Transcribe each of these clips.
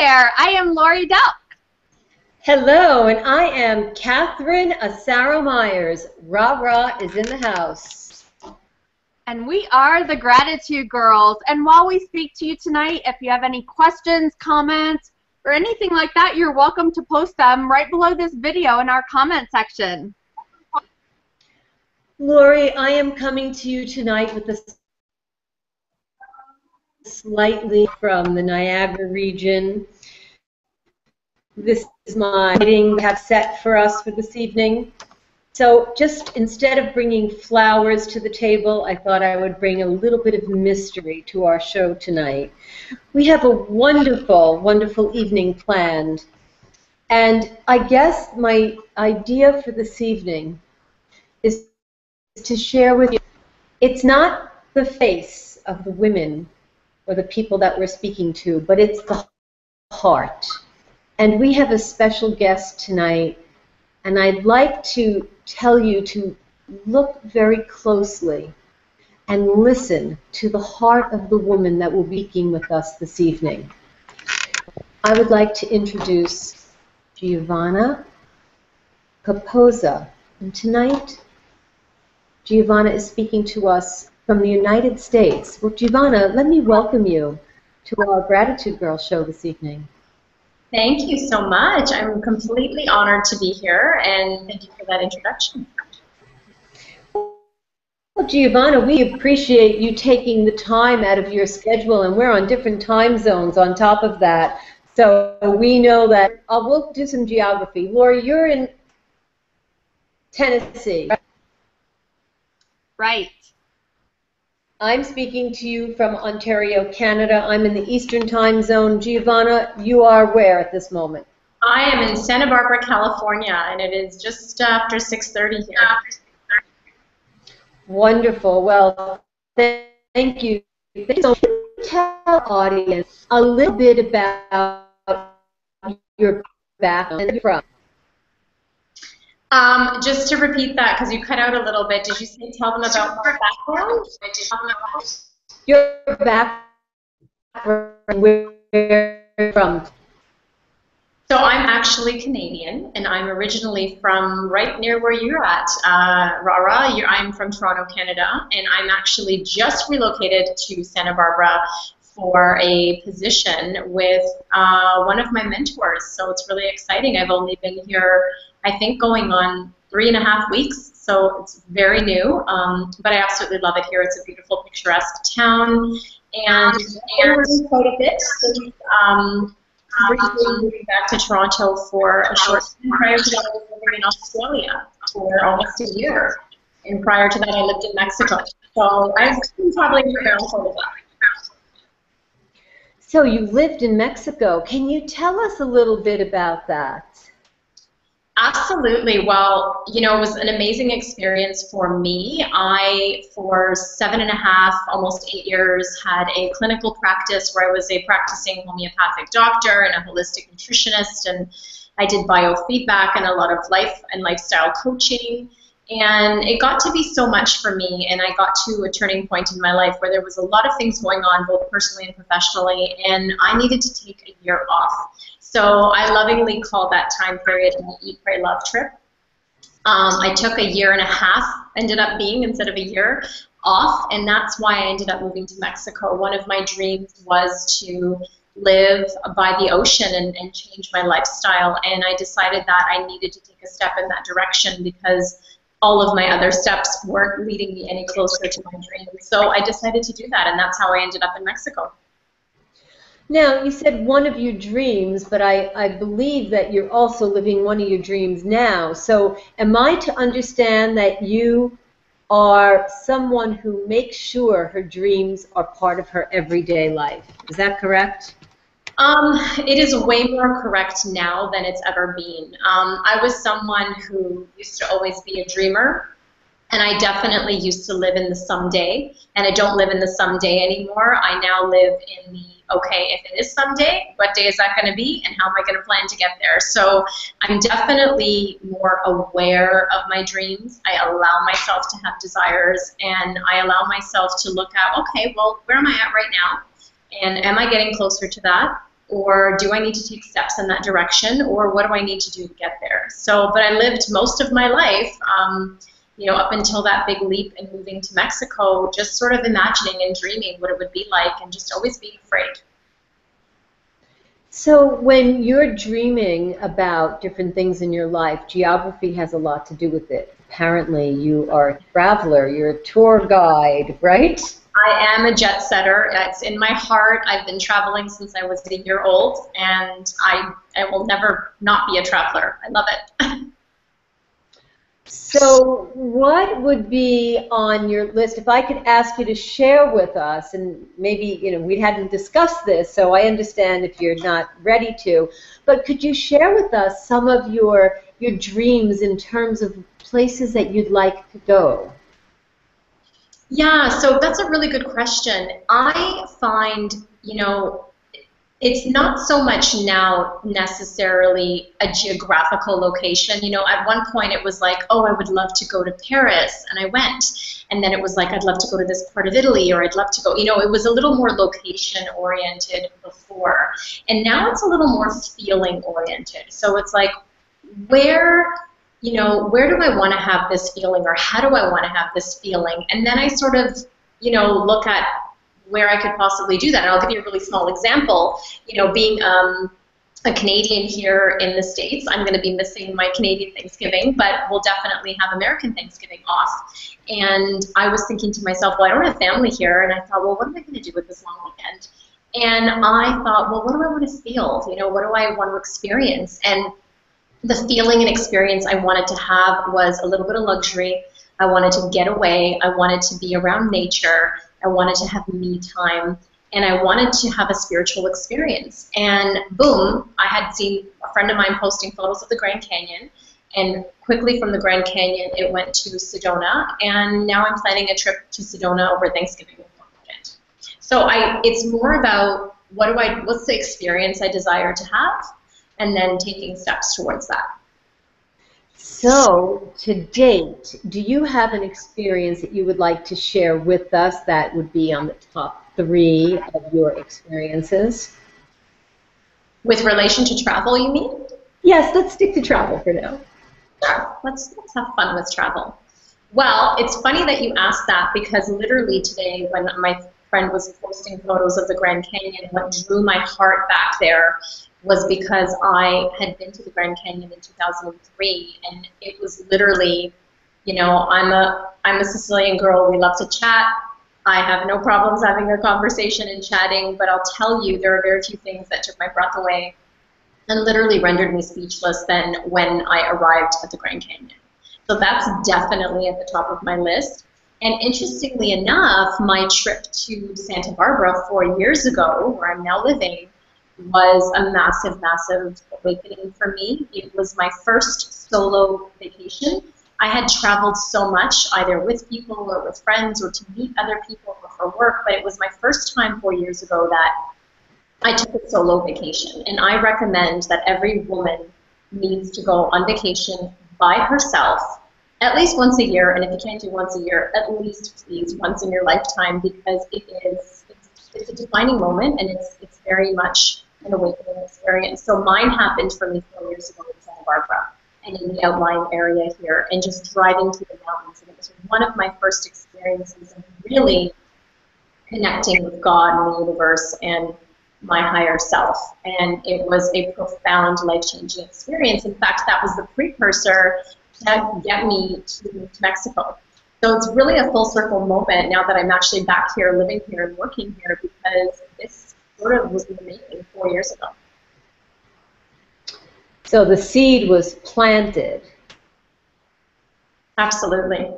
there, I am Lori Delk. Hello, and I am Catherine Asaro Myers. Rah Rah is in the house. And we are the Gratitude Girls. And while we speak to you tonight, if you have any questions, comments, or anything like that, you're welcome to post them right below this video in our comment section. Lori, I am coming to you tonight with a slightly from the Niagara region. This is my meeting we have set for us for this evening. So just instead of bringing flowers to the table, I thought I would bring a little bit of mystery to our show tonight. We have a wonderful, wonderful evening planned. And I guess my idea for this evening is to share with you, it's not the face of the women or the people that we're speaking to, but it's the heart. And we have a special guest tonight, and I'd like to tell you to look very closely and listen to the heart of the woman that will be speaking with us this evening. I would like to introduce Giovanna Capozza. And tonight, Giovanna is speaking to us from the United States. Well, Giovanna, let me welcome you to our Gratitude Girl show this evening. Thank you so much. I'm completely honored to be here, and thank you for that introduction. Well, Giovanna, we appreciate you taking the time out of your schedule, and we're on different time zones on top of that. So we know that we'll do some geography. Lori, you're in Tennessee. Right. I'm speaking to you from Ontario, Canada. I'm in the Eastern time zone. Giovanna, you are where at this moment? I am in Santa Barbara, California, and it is just after 6:30 here. Wonderful. Well, thank you. So tell the audience a little bit about your background and from. Just to repeat that, because you cut out a little bit, did you say tell them about my background? Your background, where you're from. So I'm actually Canadian, and I'm originally from right near where you're at, Rara. I'm from Toronto, Canada, and I'm actually just relocated to Santa Barbara for a position with one of my mentors. So it's really exciting. I've only been here, I think, going on 3.5 weeks, so it's very new, but I absolutely love it here. It's a beautiful, picturesque town, and I learned quite a bit since briefly moving back to Toronto for a short time. Prior to that, I was living in Australia for almost a year, and prior to that, I lived in Mexico. So I've been traveling around for a while. So you lived in Mexico. Can you tell us a little bit about that? Absolutely. Well, you know, it was an amazing experience for me. I, for 7.5, almost 8 years, had a clinical practice where I was a practicing homeopathic doctor and a holistic nutritionist, and I did biofeedback and a lot of life and lifestyle coaching. And it got to be so much for me, and I got to a turning point in my life where there was a lot of things going on, both personally and professionally, and I needed to take a year off. So I lovingly call that time period an Eat, Pray, Love trip. I took 1.5 years, ended up being, instead of a year, off, and that's why I ended up moving to Mexico. One of my dreams was to live by the ocean and change my lifestyle, and I decided that I needed to take a step in that direction because all of my other steps weren't leading me any closer to my dream. So I decided to do that, and that's how I ended up in Mexico. Now, you said one of your dreams, but I believe that you're also living one of your dreams now. So am I to understand that you are someone who makes sure her dreams are part of her everyday life? Is that correct? It is way more correct now than it's ever been. I was someone who used to always be a dreamer, and I definitely used to live in the someday, and I don't live in the someday anymore. I now live in the, okay, if it is someday, what day is that going to be, and how am I going to plan to get there? So I'm definitely more aware of my dreams. I allow myself to have desires, and I allow myself to look at, okay, well, where am I at right now? And am I getting closer to that? or do I need to take steps in that direction, or what do I need to do to get there? So, but I lived most of my life, up until that big leap in moving to Mexico, just sort of imagining and dreaming what it would be like, and just always being afraid. So when you're dreaming about different things in your life, geography has a lot to do with it. Apparently you are a traveler, you're a tour guide, right? I am a jet setter. It's in my heart. I've been traveling since I was a year old, and I will never not be a traveler. I love it. So what would be on your list, if I could ask you to share with us, and maybe, we hadn't discussed this, so I understand if you're not ready to, but could you share with us some of your dreams in terms of places that you'd like to go? Yeah, so that's a really good question. I find, it's not so much now necessarily a geographical location. At one point it was like, oh, I would love to go to Paris, and I went. And then it was like, I'd love to go to this part of Italy, or I'd love to go, it was a little more location-oriented before. And now it's a little more feeling-oriented. So it's like, where do I want to have this feeling, or how do I want to have this feeling? And then I sort of, look at where I could possibly do that. And I'll give you a really small example. Being a Canadian here in the States, I'm going to be missing my Canadian Thanksgiving, but we'll definitely have American Thanksgiving off. And I was thinking to myself, well, I don't have family here, and I thought, well, what am I going to do with this long weekend? And I thought, well, what do I want to feel? What do I want to experience? And the feeling and experience I wanted to have was a little bit of luxury. I wanted to get away. I wanted to be around nature. I wanted to have me time, and I wanted to have a spiritual experience. And boom, I had seen a friend of mine posting photos of the Grand Canyon, and quickly from the Grand Canyon it went to Sedona, and now I'm planning a trip to Sedona over Thanksgiving weekend. So it's more about what's the experience I desire to have, and then taking steps towards that. So, to date, do you have an experience that you would like to share with us that would be on the top 3 of your experiences? With relation to travel, you mean? Yes, let's stick to travel for now. Sure, let's have fun with travel. Well, it's funny that you asked that, because literally today when my friend was posting photos of the Grand Canyon, what drew my heart back there was because I had been to the Grand Canyon in 2003, and it was literally, I'm a Sicilian girl. We love to chat. I have no problems having a conversation and chatting, but I'll tell you, there are very few things that took my breath away and literally rendered me speechless than when I arrived at the Grand Canyon. So that's definitely at the top of my list. And interestingly enough, my trip to Santa Barbara 4 years ago, where I'm now living, was a massive, massive awakening for me. It was my first solo vacation. I had traveled so much, either with people or with friends or to meet other people or for work, but it was my first time 4 years ago that I took a solo vacation. And I recommend that every woman needs to go on vacation by herself at least once a year, and if you can't do once a year, at least please once in your lifetime, because it's a defining moment, and it's very much an awakening experience. So mine happened for me 4 years ago in Santa Barbara and in the outlying area here, and just driving to the mountains. And it was one of my first experiences of really connecting with God and the universe and my higher self. And it was a profound, life-changing experience. In fact, that was the precursor to get me to move to Mexico. So it's really a full circle moment now that I'm actually back here, living here and working here, because this sort of was in the making 4 years ago. So the seed was planted. Absolutely.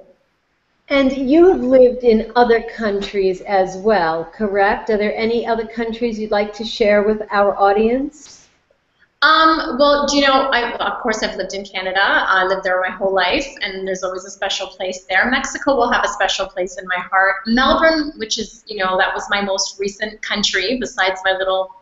And you have lived in other countries as well, correct? Are there any other countries you'd like to share with our audience? Well, of course I've lived in Canada. I lived there my whole life, and there's always a special place there. Mexico will have a special place in my heart. Melbourne, which is, that was my most recent country, besides my little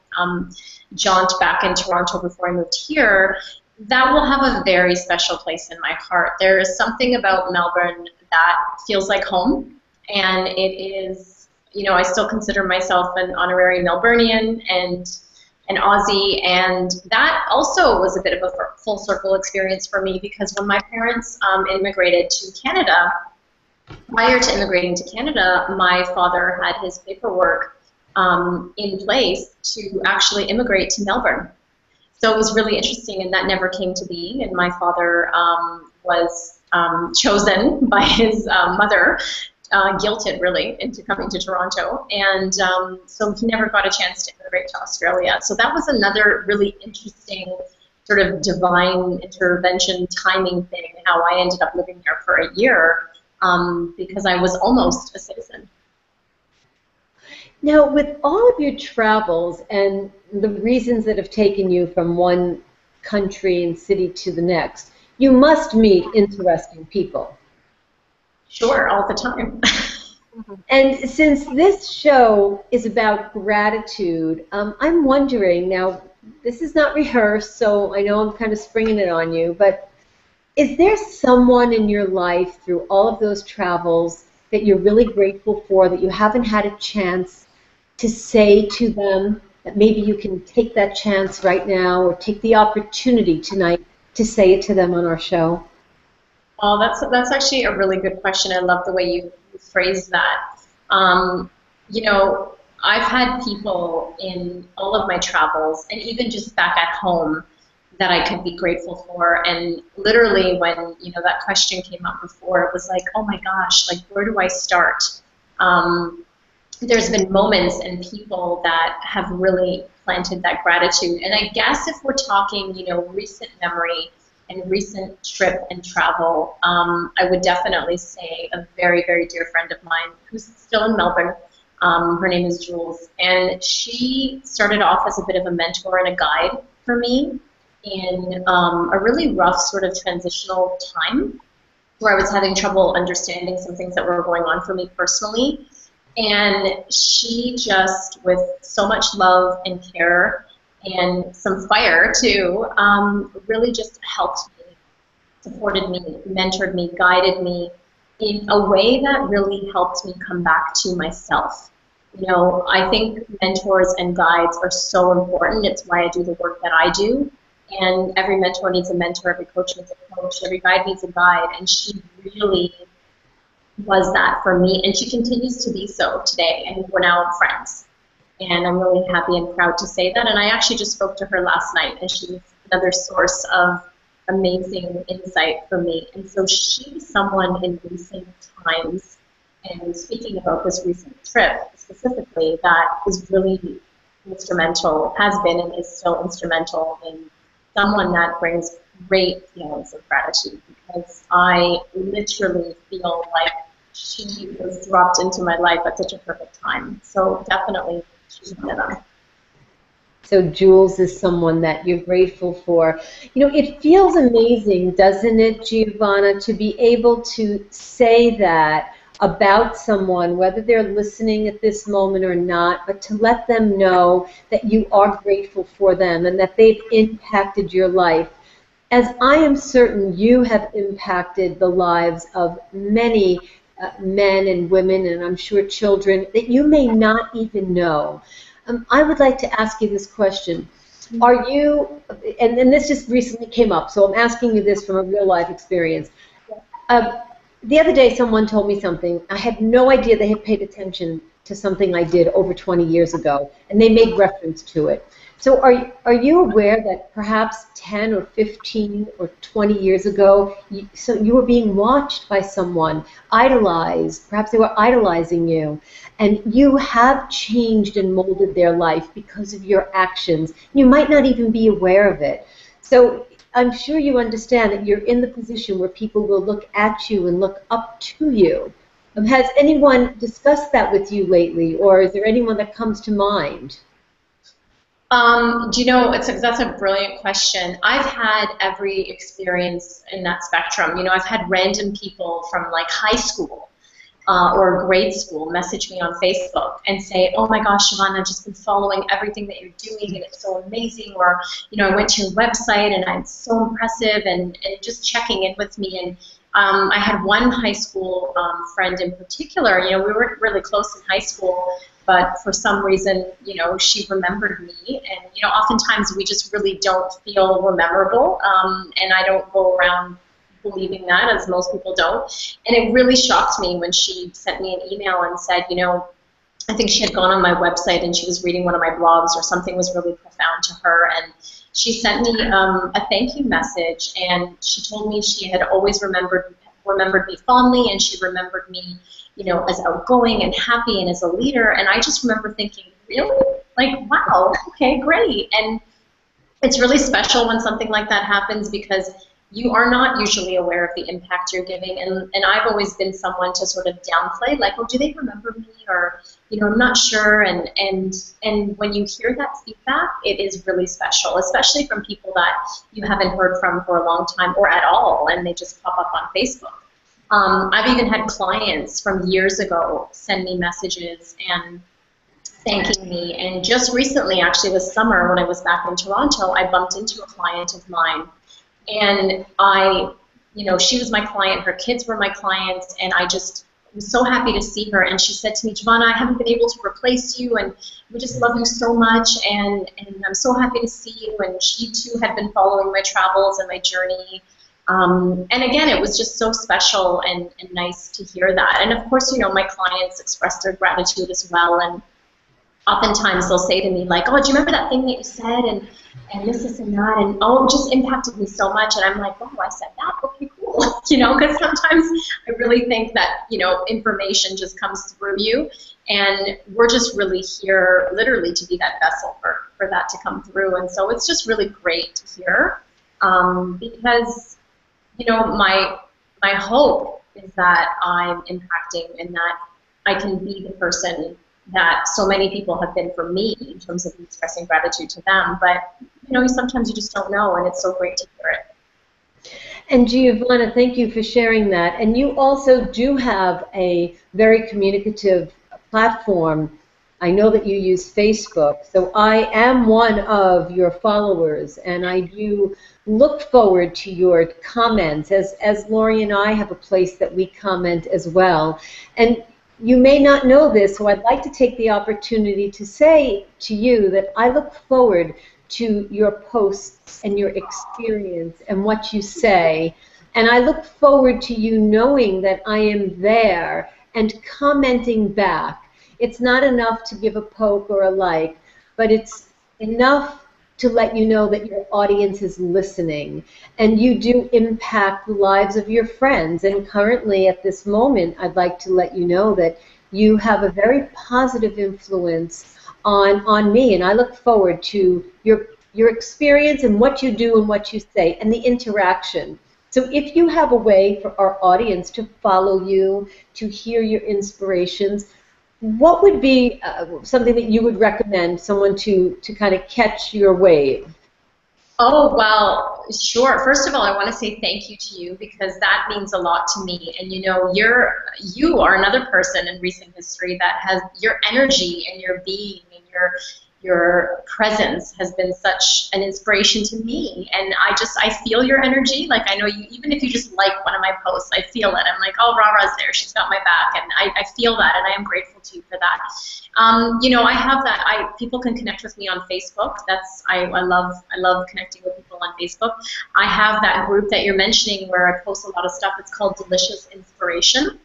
jaunt back in Toronto before I moved here, that will have a very special place in my heart. There is something about Melbourne that feels like home, and it is, I still consider myself an honorary Melburnian, and an Aussie, and that also was a bit of a full circle experience for me, because when my parents immigrated to Canada, prior to immigrating to Canada, my father had his paperwork in place to actually immigrate to Melbourne. So it was really interesting, and that never came to be. And my father was chosen by his mother, guilted really, into coming to Toronto. And so he never got a chance to immigrate to Australia. So that was another really interesting sort of divine intervention timing thing, how I ended up living here for a year because I was almost a citizen. Now, with all of your travels and the reasons that have taken you from one country and city to the next, you must meet interesting people. Sure, all the time. And since this show is about gratitude, I'm wondering, now, this is not rehearsed, so I know I'm kind of springing it on you, but is there someone in your life through all of those travels that you're really grateful for, that you haven't had a chance to say to them, that maybe you can take that chance right now or take the opportunity tonight to say it to them on our show? Oh, that's actually a really good question. I love the way you phrased that. You know, I've had people in all of my travels, and even just back at home, that I could be grateful for. And literally, when that question came up before, it was like, oh my gosh, like, where do I start? There's been moments and people that have really planted that gratitude. And I guess if we're talking, recent memory and recent trip and travel, I would definitely say a very, very dear friend of mine who's still in Melbourne. Her name is Jules, and she started off as a bit of a mentor and a guide for me in a really rough sort of transitional time where I was having trouble understanding some things that were going on for me personally. And she just, with so much love and care and some fire too, really just helped me, supported me, mentored me, guided me in a way that really helped me come back to myself. I think mentors and guides are so important. It's why I do the work that I do. And every mentor needs a mentor, every coach needs a coach, every guide needs a guide. And she really was that for me, and she continues to be so today, and we're now friends. And I'm really happy and proud to say that. And I actually just spoke to her last night, and she's another source of amazing insight for me. And so she's someone in recent times, and speaking about this recent trip specifically, that was really instrumental, has been and is still instrumental in someone that brings great feelings of gratitude, because I literally feel like she was dropped into my life at such a perfect time. So definitely she's one of them. So Jules is someone that you're grateful for. It feels amazing, doesn't it, Giovanna, to be able to say that about someone, whether they're listening at this moment or not, but to let them know that you are grateful for them and that they've impacted your life. As I am certain you have impacted the lives of many men and women, and I'm sure children, that you may not even know. I would like to ask you this question. Are you, and this just recently came up, so I'm asking you this from a real life experience. The other day someone told me something. I had no idea they had paid attention to something I did over 20 years ago, and they made reference to it. So are you aware that perhaps 10 or 15 or 20 years ago, you were being watched by someone, idolized, perhaps they were idolizing you, and you have changed and molded their life because of your actions. You might not even be aware of it. So I'm sure you understand that you're in the position where people will look at you and look up to you. Has anyone discussed that with you lately, or is there anyone that comes to mind? That's a brilliant question. I've had every experience in that spectrum. I've had random people from like high school or grade school message me on Facebook and say, oh my gosh, Giovanna, I've just been following everything that you're doing and it's so amazing. Or, I went to your website and it's so impressive, and just checking in with me. And I had one high school friend in particular, we were really close in high school, but for some reason, you know, she remembered me. And, you know, oftentimes we just really don't feel we're memorable, and I don't go around believing that, as most people don't. And it really shocked me when she sent me an email and said, you know, I think she had gone on my website and she was reading one of my blogs or something was really profound to her, and she sent me a thank you message, and she told me she had always remembered me fondly, and she remembered me, you know, as outgoing and happy and as a leader. And I just remember thinking, really? Like, wow, okay, great. And it's really special when something like that happens, because you are not usually aware of the impact you're giving, and I've always been someone to sort of downplay, like, oh, do they remember me, or, you know, I'm not sure, and when you hear that feedback, it is really special, especially from people that you haven't heard from for a long time or at all, and they just pop up on Facebook. I've even had clients from years ago send me messages and thanking me, and just recently, actually this summer when I was back in Toronto, I bumped into a client of mine. And you know, she was my client, her kids were my clients, and I just was so happy to see her. And she said to me, Giovanna, I haven't been able to replace you, and we just love you so much, and I'm so happy to see you. And she too had been following my travels and my journey. And again, it was just so special and nice to hear that. And of course, you know, my clients expressed their gratitude as well. And oftentimes they'll say to me, like, oh, do you remember that thing that you said, and this and that, and oh, it just impacted me so much. And I'm like, oh, I said that? Okay, cool. You know, because sometimes I really think that, you know, information just comes through you, and we're just really here literally to be that vessel for that to come through. And so it's just really great to hear, because, you know, my hope is that I'm impacting and that I can be the person that so many people have been for me in terms of expressing gratitude to them. But, you know, sometimes you just don't know, and it's so great to hear it. And Giovanna, thank you for sharing that. And you also do have a very communicative platform. I know that you use Facebook, so I am one of your followers, and I do look forward to your comments, as Lori and I have a place that we comment as well. And you may not know this, so I'd like to take the opportunity to say to you that I look forward to your posts and your experience and what you say, and I look forward to you knowing that I am there and commenting back. It's not enough to give a poke or a like, but it's enough to let you know that your audience is listening, and you do impact the lives of your friends. And currently, at this moment, I'd like to let you know that you have a very positive influence on me, and I look forward to your experience and what you do and what you say and the interaction. So if you have a way for our audience to follow you, to hear your inspirations, what would be something that you would recommend someone to kind of catch your wave? Oh, well, sure. First of all, I want to say thank you to you, because that means a lot to me. And, you know, you are another person in recent history that has your energy and your being and your presence has been such an inspiration to me. And I feel your energy. Like, I know you, even if you just like one of my posts, I feel it. I'm like, oh, Rara's there. She's got my back. And I feel that, and I am grateful to you for that. You know, I have that. People can connect with me on Facebook. I love connecting with people on Facebook. I have that group that you're mentioning where I post a lot of stuff. It's called Delicious Inspiration.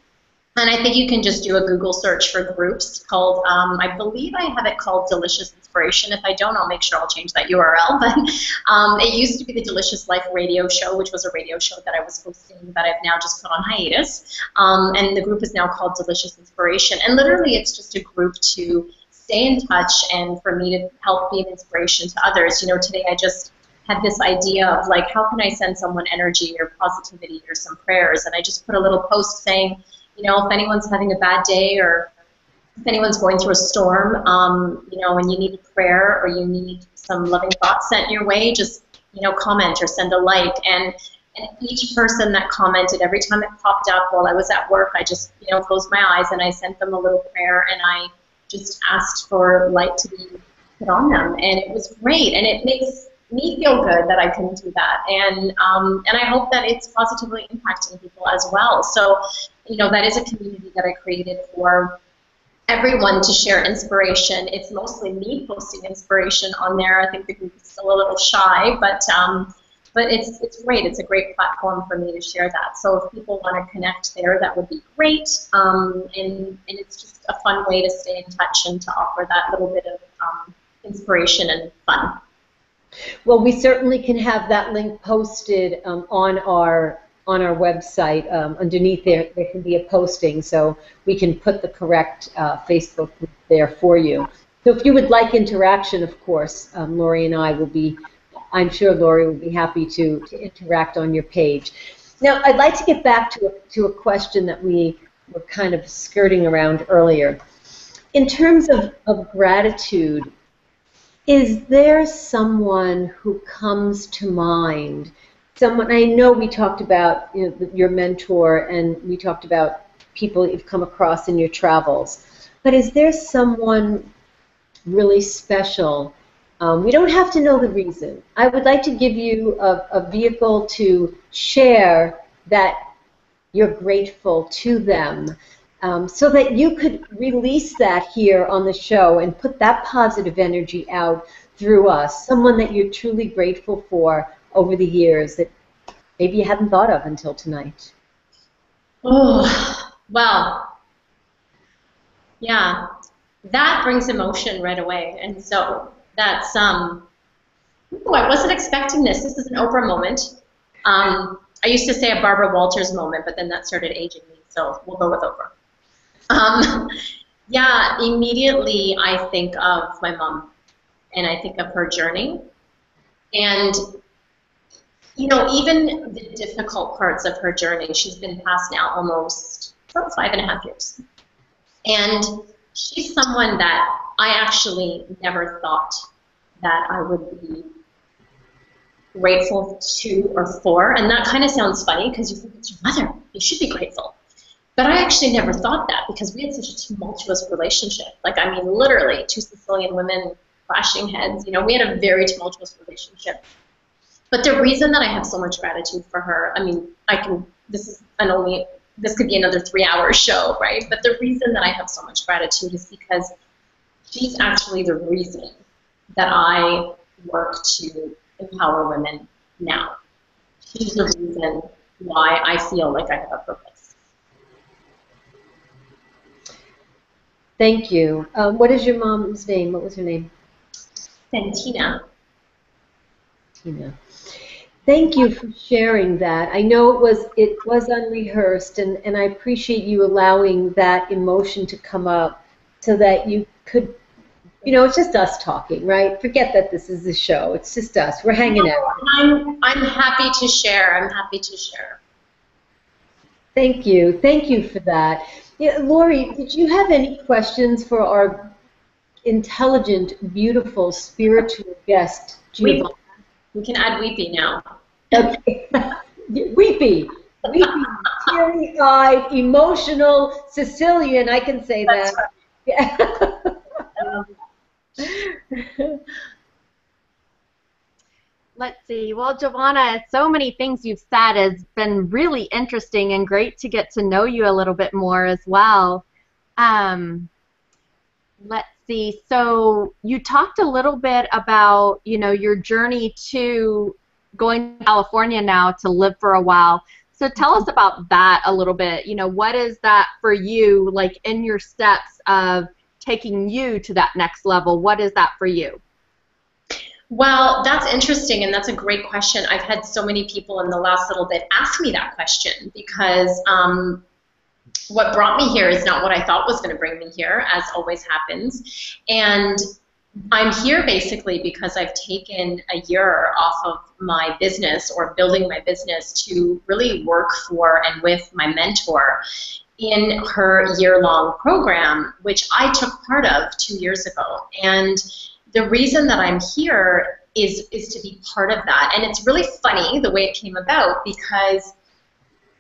And I think you can just do a Google search for groups called, I believe I have it called Delicious Inspiration. If I don't, I'll make sure I'll change that URL. But it used to be the Delicious Life radio show, which was a radio show that I was hosting that I've now just put on hiatus. And the group is now called Delicious Inspiration. And literally, it's just a group to stay in touch and for me to help be an inspiration to others. You know, today I just had this idea of, like, how can I send someone energy or positivity or some prayers? And I just put a little post saying, you know, if anyone's having a bad day, or if anyone's going through a storm, you know, and you need a prayer or you need some loving thoughts sent your way, just, you know, comment or send a like. And each person that commented, every time it popped up while I was at work, I just, you know, closed my eyes and I sent them a little prayer, and I just asked for light to be put on them. And it was great, and it makes me feel good that I can do that. And I hope that it's positively impacting people as well. So, you know, that is a community that I created for everyone to share inspiration. It's mostly me posting inspiration on there. I think the group is still a little shy, but it's great. It's a great platform for me to share that. So if people want to connect there, that would be great. And it's just a fun way to stay in touch and to offer that little bit of inspiration and fun. Well, we certainly can have that link posted on our website. Underneath there can be a posting, so we can put the correct Facebook group there for you. So if you would like interaction, of course, Lori and I will be, I'm sure Lori will be happy to interact on your page. Now, I'd like to get back to a question that we were kind of skirting around earlier. In terms of gratitude, is there someone who comes to mind? Someone, I know we talked about your mentor, and we talked about people you've come across in your travels, but is there someone really special? We don't have to know the reason. I would like to give you a vehicle to share that you're grateful to them, so that you could release that here on the show and put that positive energy out through us, someone that you're truly grateful for over the years that maybe you hadn't thought of until tonight. Oh, well, yeah, that brings emotion right away. And so that's, oh, I wasn't expecting this. This is an Oprah moment. I used to say a Barbara Walters moment, but then that started aging me, so we'll go with Oprah. Yeah, immediately I think of my mom, and I think of her journey. And, you know, even the difficult parts of her journey, she's been past now almost about 5.5 years. And she's someone that I actually never thought that I would be grateful to or for. And that kind of sounds funny because you think it's your mother. You should be grateful. But I actually never thought that because we had such a tumultuous relationship. Like, I mean, literally, 2 Sicilian women clashing heads. You know, we had a very tumultuous relationship. But the reason that I have so much gratitude for her, I mean, this could be another 3-hour show, right? But the reason that I have so much gratitude is because she's actually the reason that I work to empower women now. She's the reason why I feel like I have a purpose. Thank you. What is your mom's name? What was her name? Santina. Tina. Thank you for sharing that. I know it was unrehearsed, and I appreciate you allowing that emotion to come up so that you could, you know, it's just us talking, right? Forget that this is a show. It's just us. We're hanging out. I'm happy to share. I'm happy to share. Thank you. Thank you for that. Yeah, Lori, did you have any questions for our intelligent, beautiful, spiritual guest, Giovanna? We can add weepy now. Okay. Weepy, teary-eyed, emotional Sicilian. I can say that. Yeah. Let's see. Well, Giovanna, so many things you've said has been really interesting and great to get to know you a little bit more as well. Let's see. So you talked a little bit about, you know, your journey to going to California now to live for a while. So tell us about that a little bit. You know, what is that for you, like in your steps of taking you to that next level? What is that for you? Well, that's interesting, and that's a great question. I've had so many people in the last little bit ask me that question because what brought me here is not what I thought was going to bring me here, as always happens. And I'm here basically because I've taken a year off of my business or building my business to really work for and with my mentor in her year-long program, which I took part of 2 years ago. And the reason that I'm here is to be part of that. And it's really funny the way it came about because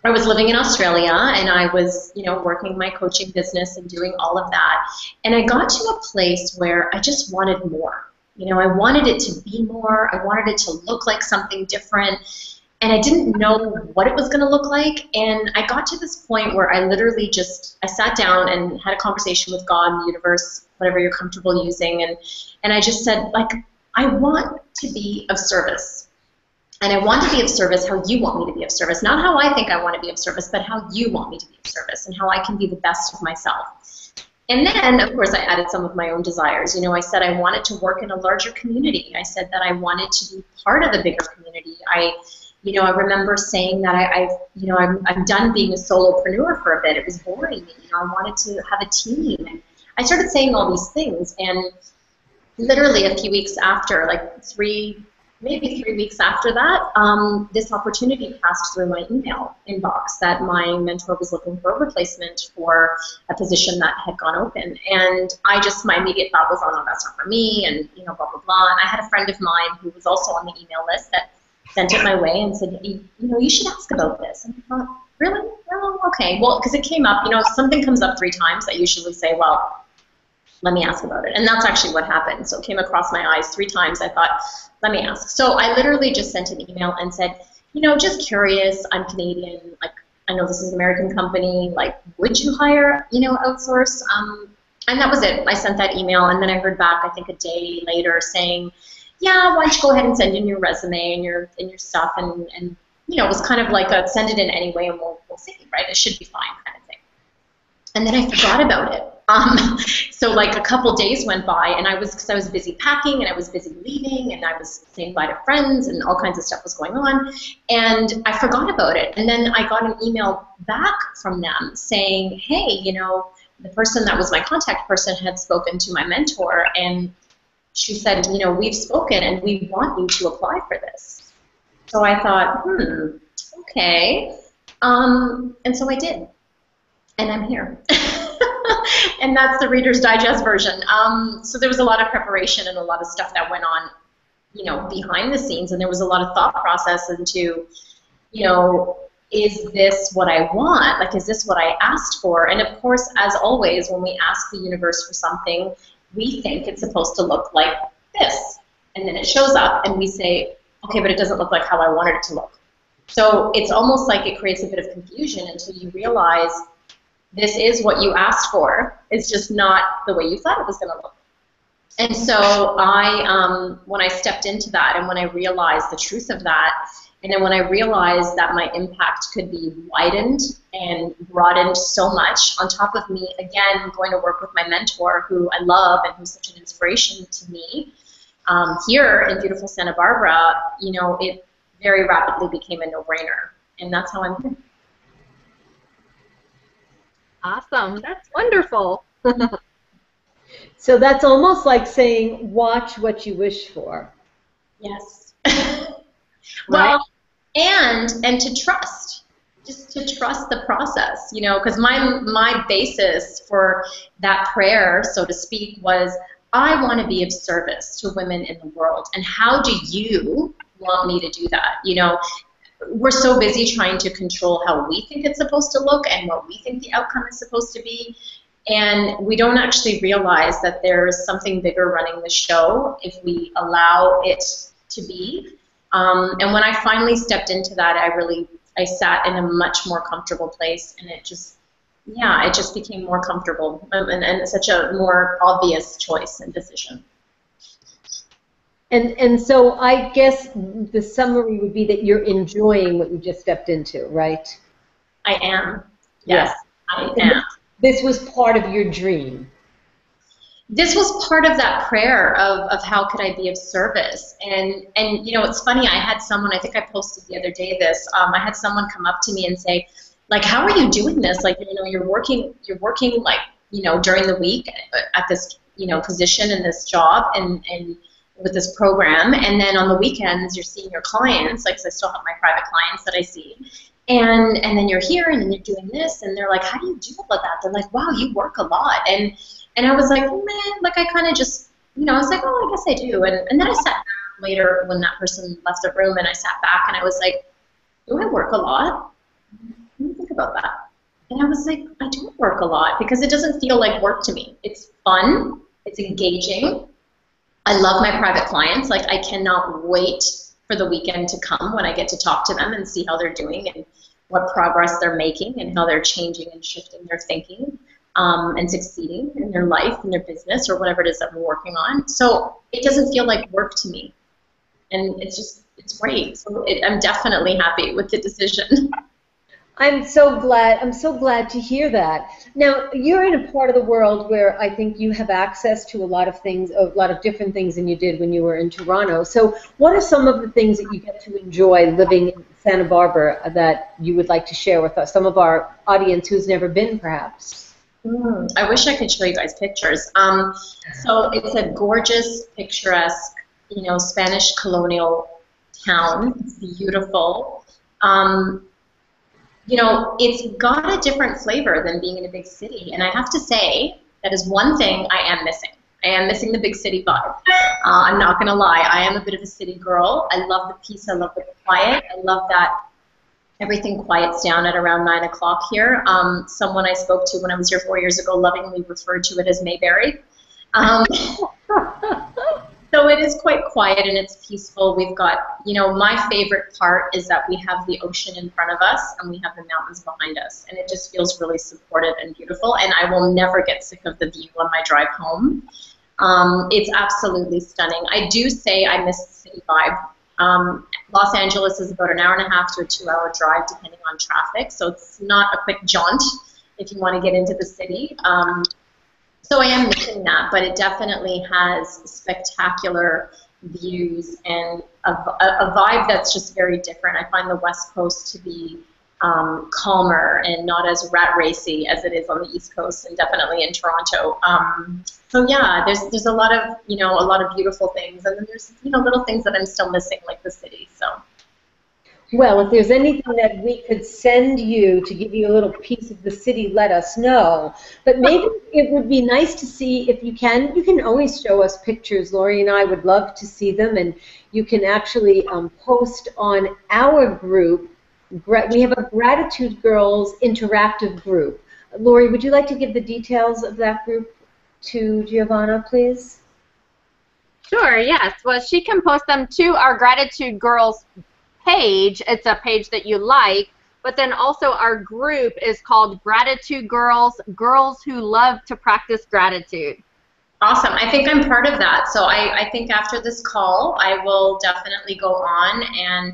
I was living in Australia and I was, you know, working my coaching business and doing all of that. And I got to a place where I just wanted more. You know, I wanted it to be more. I wanted it to look like something different. and I didn't know what it was going to look like. And I got to this point where I literally I sat down and had a conversation with God, the universe, whatever you're comfortable using, and I just said, like, I want to be of service. And I want to be of service how you want me to be of service. Not how I think I want to be of service, but how you want me to be of service and how I can be the best of myself. And then, of course, I added some of my own desires. You know, I said I wanted to work in a larger community. I said that I wanted to be part of a bigger community. I remember saying that I'm done being a solopreneur for a bit. It was boring me. You know, I wanted to have a team. And I started saying all these things, and literally a few weeks after, like maybe 3 weeks after that, this opportunity passed through my email inbox that my mentor was looking for a replacement for a position that had gone open. And my immediate thought was, oh no, that's not for me, and blah, blah, blah. And I had a friend of mine who was also on the email list that sent it my way and said, you should ask about this. And I thought, really? Oh, okay. Well, because it came up, if something comes up 3 times, I usually say, well, let me ask about it. And that's actually what happened. So it came across my eyes 3 times. I thought, let me ask. So I literally just sent an email and said, just curious, I'm Canadian, like, I know this is an American company, like, would you hire, outsource? And that was it. I sent that email, and then I heard back, I think a day later, saying, yeah, why don't you go ahead and send in your resume and your stuff, and it was kind of like a send it in anyway, and we'll see, right? It should be fine kind of thing. And then I forgot about it. So like a couple days went by, and because I was busy packing, and I was busy leaving, and I was saying bye to friends, and all kinds of stuff was going on, and I forgot about it. And then I got an email back from them saying, hey, the person that was my contact person had spoken to my mentor, and she said, we've spoken, and we want you to apply for this. So I thought, okay. And so I did, and I'm here. And that's the Reader's Digest version. So there was a lot of preparation and a lot of stuff that went on, behind the scenes, and there was a lot of thought process into, is this what I want? Like, is this what I asked for? And of course, as always, when we ask the universe for something, we think it's supposed to look like this. And then it shows up, and we say, okay, but it doesn't look like how I wanted it to look. So it's almost like it creates a bit of confusion until you realize this is what you asked for. It's just not the way you thought it was going to look. And so when I stepped into that, and when I realized the truth of that, and then when I realized that my impact could be widened and broadened so much, on top of me, again, going to work with my mentor, who I love and who's such an inspiration to me, here in beautiful Santa Barbara, it very rapidly became a no-brainer. And that's how I'm here. Awesome. That's wonderful. So that's almost like saying, watch what you wish for. Yes. Well, and to trust. Just to trust the process, because my basis for that prayer, so to speak, was I want to be of service to women in the world. And how do you want me to do that? We're so busy trying to control how we think it's supposed to look and what we think the outcome is supposed to be. And we don't actually realize that there's something bigger running the show if we allow it to be. And when I finally stepped into that, I sat in a much more comfortable place, and it just became more comfortable and such a more obvious choice and decision. And so I guess the summary would be that you're enjoying what you just stepped into, right? I am. Yes, I am. This was part of your dream. This was part of that prayer of how could I be of service. And it's funny, I had someone, I think I posted the other day this, I had someone come up to me and say, like, how are you doing this? Like, you're working like, during the week at this, position in this job and with this program, and then on the weekends you're seeing your clients, like, 'cause I still have my private clients that I see, and then you're here and then you're doing this, and they're like, how do you do all of that? They're like, wow, you work a lot. And I was like, man, like, I kind of just, I was like, oh, I guess I do. And then I sat back later when that person left the room, and I sat back and I was like, do I work a lot? Let me think about that. And I was like, I don't work a lot, because it doesn't feel like work to me. It's fun. It's engaging. I love my private clients. Like, I cannot wait for the weekend to come when I get to talk to them and see how they're doing and what progress they're making and how they're changing and shifting their thinking and succeeding in their life and their business or whatever it is that we're working on. So it doesn't feel like work to me. And it's great. So I'm definitely happy with the decision. I'm so glad to hear that. Now, you're in a part of the world where I think you have access to a lot of things, a lot of different things than you did when you were in Toronto. So what are some of the things that you get to enjoy living in Santa Barbara that you would like to share with us, some of our audience who's never been, perhaps? I wish I could show you guys pictures. So it's a gorgeous, picturesque, Spanish colonial town. It's beautiful. It's got a different flavor than being in a big city. And I have to say, that is one thing I am missing. I am missing the big city vibe. I'm not going to lie. I am a bit of a city girl. I love the peace. I love the quiet. I love that everything quiets down at around 9 o'clock here. Someone I spoke to when I was here 4 years ago lovingly referred to it as Mayberry. So it is quite quiet and it's peaceful. We've got, my favorite part is that we have the ocean in front of us and we have the mountains behind us. And it just feels really supportive and beautiful. And I will never get sick of the view on my drive home. It's absolutely stunning. I do say I miss the city vibe. Los Angeles is about an hour and a half to a 2-hour drive depending on traffic. So it's not a quick jaunt if you want to get into the city. So I am missing that, but it definitely has spectacular views and a vibe that's just very different. I find the West Coast to be calmer and not as rat racy as it is on the East Coast and definitely in Toronto. So yeah, there's a lot of a lot of beautiful things, and then there's little things that I'm still missing like the city. So. Well, if there's anything that we could send you to give you a little piece of the city, let us know. But maybe it would be nice to see if you can. You can always show us pictures. Lori and I would love to see them, and you can actually post on our group. We have a Gratitude Girls interactive group. Lori, would you like to give the details of that group to Giovanna, please? Sure, yes. Well, she can post them to our Gratitude Girls page. It's a page that you like, but then also our group is called Gratitude Girls, Girls Who Love to Practice Gratitude. Awesome. I think I'm part of that. So I think after this call, I will definitely go on and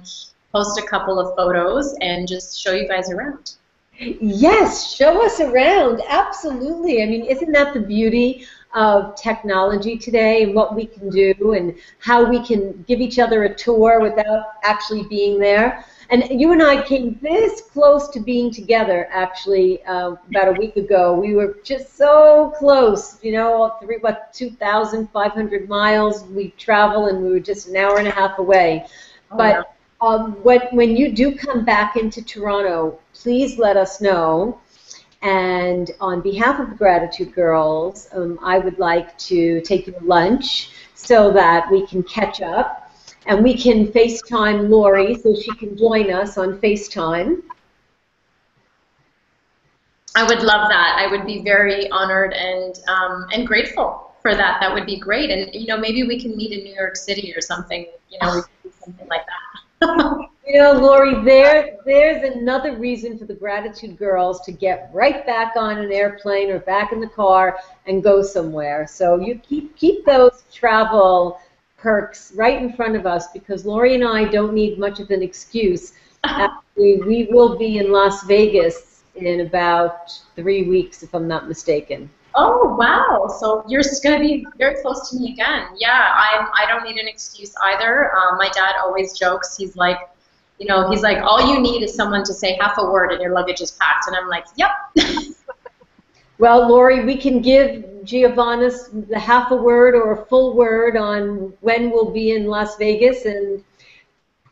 post a couple of photos and just show you guys around. Yes, show us around. Absolutely. I mean, isn't that the beauty of technology today and what we can do and how we can give each other a tour without actually being there? And you and I came this close to being together, actually, about a week ago. We were just so close, 2,500 miles we travel, and we were just an hour and a half away. Oh, but when you do come back into Toronto, please let us know. And on behalf of the Gratitude Girls, I would like to take you to lunch so that we can catch up. And we can FaceTime Lori so she can join us on FaceTime. I would love that. I would be very honored and grateful for that. That would be great. And, maybe we can meet in New York City or something. We can do something like that. Lori, there's another reason for the Gratitude Girls to get right back on an airplane or back in the car and go somewhere. So you keep those travel perks right in front of us, because Lori and I don't need much of an excuse. Actually, we will be in Las Vegas in about 3 weeks, if I'm not mistaken. Oh, wow. So you're going to be very close to me again. Yeah, I don't need an excuse either. My dad always jokes. He's like, all you need is someone to say half a word and your luggage is packed. And I'm like, yep. Well, Lori, we can give Giovanna the half a word or a full word on when we'll be in Las Vegas, and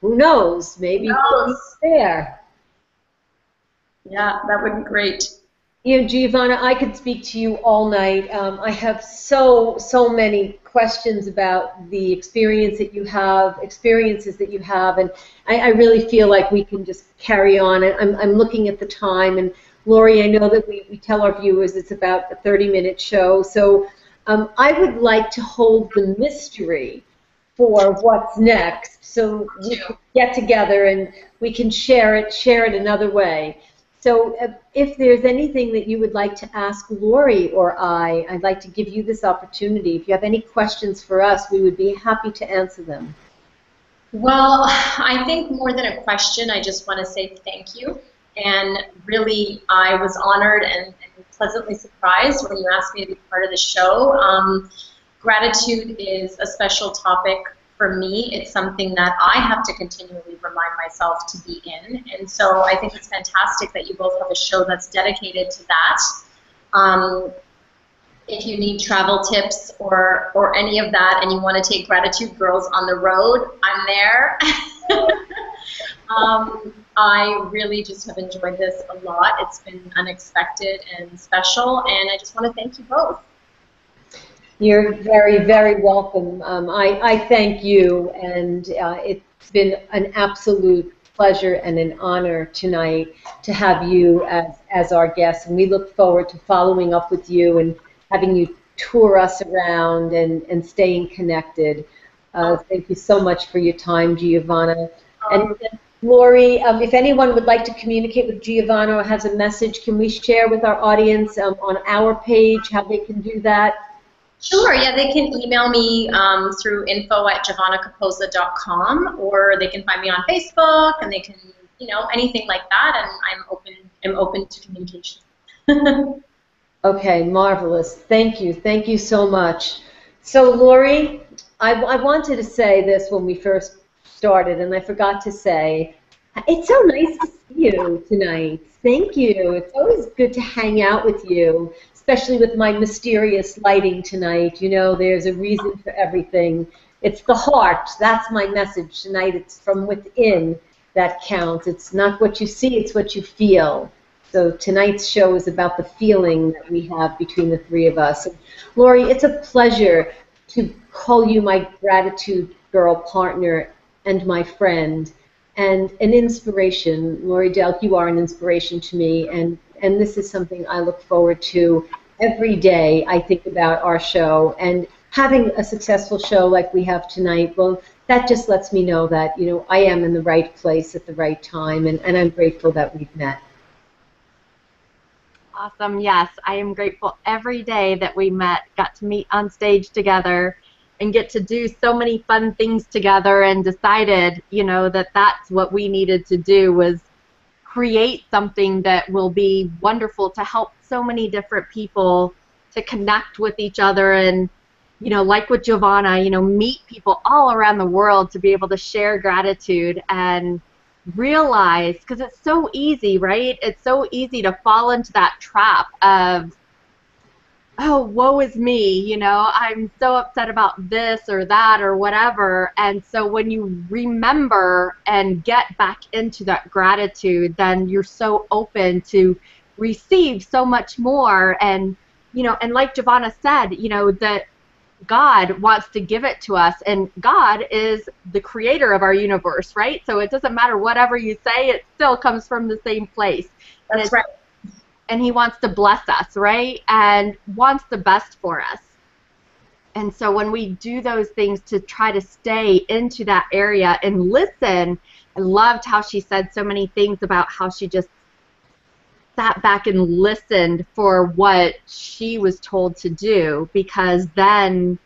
who knows, maybe we'll be there. Yeah, that would be great. Giovanna, I could speak to you all night. I have so many questions about the experiences that you have, and I really feel like we can just carry on. I'm looking at the time, and Lori, I know that we tell our viewers it's about a 30-minute show, so I would like to hold the mystery for what's next, so we can get together and we can share it another way. So if there's anything that you would like to ask Lori or I'd like to give you this opportunity. If you have any questions for us, we would be happy to answer them. Well, I think more than a question, I just want to say thank you. And really, I was honored and pleasantly surprised when you asked me to be part of the show. Gratitude is a special topic for me. It's something that I have to continually remind myself to be in. And so I think it's fantastic that you both have a show that's dedicated to that. If you need travel tips or any of that and you want to take Gratitude Girls on the road, I'm there. I really just have enjoyed this a lot. It's been unexpected and special, and I just want to thank you both. You're very, very welcome. I thank you, and it's been an absolute pleasure and an honor tonight to have you as our guest, and we look forward to following up with you and having you tour us around and staying connected. Thank you so much for your time, Giovanna. And Lori, if anyone would like to communicate with Giovanna or has a message, can we share with our audience on our page how they can do that? Sure, yeah, they can email me through info@giovannacapozza.com, or they can find me on Facebook, and they can, anything like that, and I'm open to communication. Okay, marvelous. Thank you so much. So, Lori, I wanted to say this when we first started, and I forgot to say, it's so nice to see you tonight. Thank you. It's always good to hang out with you, especially with my mysterious lighting tonight. There's a reason for everything. It's the heart. That's my message tonight. It's from within that counts. It's not what you see, it's what you feel. So tonight's show is about the feeling that we have between the three of us. And Lori, it's a pleasure to call you my Gratitude Girl partner and my friend and an inspiration. Lori Delk, you are an inspiration to me, and this is something I look forward to every day. I think about our show, and having a successful show like we have tonight, well, that just lets me know that, I am in the right place at the right time, and I'm grateful that we've met. Awesome. Yes, I am grateful every day that we got to meet on stage together and get to do so many fun things together, and decided, that that's what we needed to do, was create something that will be wonderful to help so many different people to connect with each other, and, like with Giovanna, meet people all around the world to be able to share gratitude and realize, because it's so easy, right? It's so easy to fall into that trap of, oh, woe is me, I'm so upset about this or that or whatever. And so when you remember and get back into that gratitude, then you're so open to receive so much more. And, and like Giovanna said, that God wants to give it to us, and God is the creator of our universe, right? So it doesn't matter whatever you say, it still comes from the same place. That's right. And he wants to bless us, right? And wants the best for us. And so when we do those things to try to stay into that area and listen, I loved how she said so many things about how she just sat back and listened for what she was told to do, because then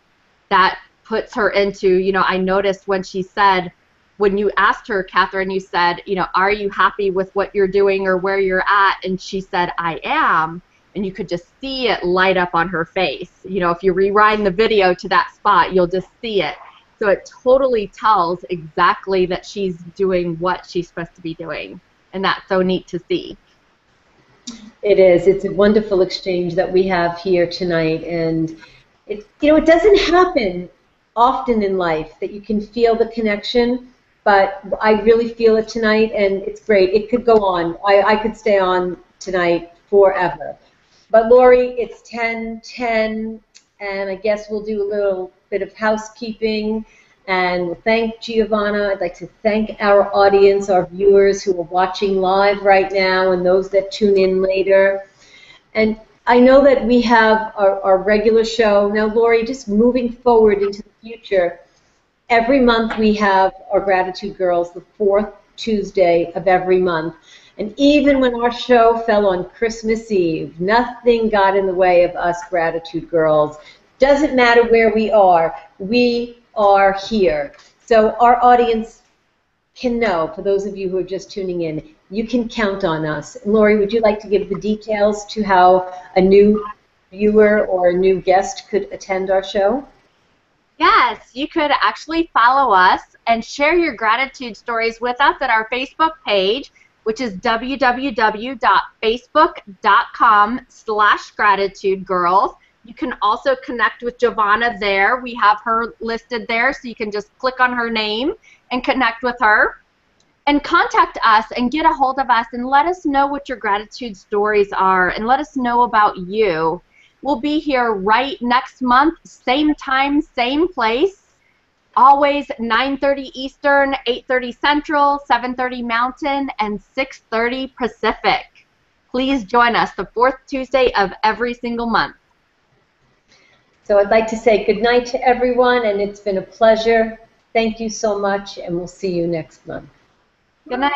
that puts her into, I noticed when she said, when you asked her, Catherine, you said, are you happy with what you're doing or where you're at? And she said, I am. And you could just see it light up on her face. If you rewind the video to that spot, you'll just see it. So it totally tells exactly that she's doing what she's supposed to be doing. And that's so neat to see. It is. It's a wonderful exchange that we have here tonight. And, it doesn't happen often in life that you can feel the connection. But I really feel it tonight, and it's great. It could go on. I could stay on tonight forever. But Lori, it's 10:10, and I guess we'll do a little bit of housekeeping. And we'll thank Giovanna. I'd like to thank our audience, our viewers who are watching live right now, and those that tune in later. And I know that we have our regular show. Now, Lori, just moving forward into the future, Every month we have our Gratitude Girls the fourth Tuesday of every month. And even when our show fell on Christmas Eve, nothing got in the way of us Gratitude Girls. Doesn't matter where we are here. So our audience can know, for those of you who are just tuning in, you can count on us. And Lori, would you like to give the details to how a new viewer or a new guest could attend our show? Yes, you could actually follow us and share your gratitude stories with us at our Facebook page, which is www.facebook.com/gratitudegirls. You can also connect with Giovanna there. We have her listed there, so you can just click on her name and connect with her. And contact us and get a hold of us and let us know what your gratitude stories are and let us know about you. We'll be here right next month, same time, same place. Always 9:30 Eastern, 8:30 Central, 7:30 Mountain, and 6:30 Pacific. Please join us the fourth Tuesday of every single month. So I'd like to say good night to everyone, and it's been a pleasure. Thank you so much, and we'll see you next month. Good night.